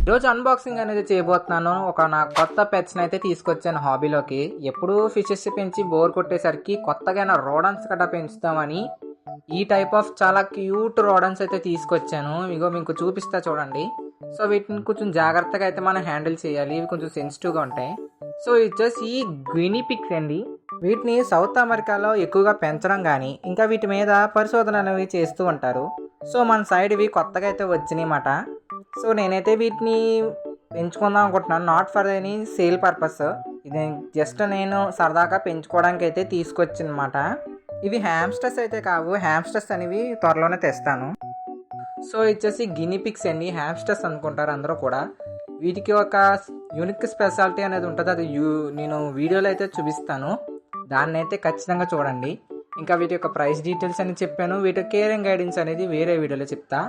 ఈరోజు అన్బాక్సింగ్ అనేది చేయబోతున్నాను. నా కొత్త పెట్స్ని అయితే తీసుకొచ్చాను హాబీలోకి. ఎప్పుడు ఫిషెస్ పెంచి బోర్ కొట్టేసరికి కొత్తగా రోడన్స్ గట్రా పెంచుతామని ఈ టైప్ ఆఫ్ చాలా క్యూట్ రోడన్స్ అయితే తీసుకొచ్చాను. ఇగో మీకు చూపిస్తా చూడండి. సో వీటిని కొంచెం జాగ్రత్తగా అయితే మనం హ్యాండిల్ చేయాలి. ఇవి కొంచెం సెన్సిటివ్గా ఉంటాయి. సో ఇది వచ్చేసి ఈ గ్వినీ పిగ్స్ అండి. వీటిని సౌత్ అమెరికాలో ఎక్కువగా పెంచడం కానీ ఇంకా వీటి మీద పరిశోధనలు అనేవి చేస్తూ ఉంటారు. సో మన సైడ్ ఇవి కొత్తగా అయితే వచ్చినాయన్నమాట. సో నేనైతే వీటిని పెంచుకుందాం అనుకుంటున్నాను. Not for any sale purpose, ఇది జస్ట్ నేను సరదాగా పెంచుకోవడానికి అయితే తీసుకొచ్చిందన్నమాట. ఇవి హ్యామ్స్టర్స్ అయితే కావు. హ్యామ్స్టర్స్ అనేవి త్వరలోనే తెస్తాను. సో వచ్చేసి గినీ పిగ్స్ అండి. హ్యామ్స్టర్స్ అనుకుంటారు అందరూ కూడా. వీటికి ఒక యూనిక్ స్పెషాలిటీ అనేది ఉంటుంది. అది నేను వీడియోలో అయితే చూపిస్తాను. దాన్ని అయితే ఖచ్చితంగా చూడండి. ఇంకా వీటి యొక్క ప్రైస్ డీటెయిల్స్ అని చెప్పాను. వీటి కేరింగ్ గైడెన్స్ అనేది వేరే వీడియోలో చెప్తా.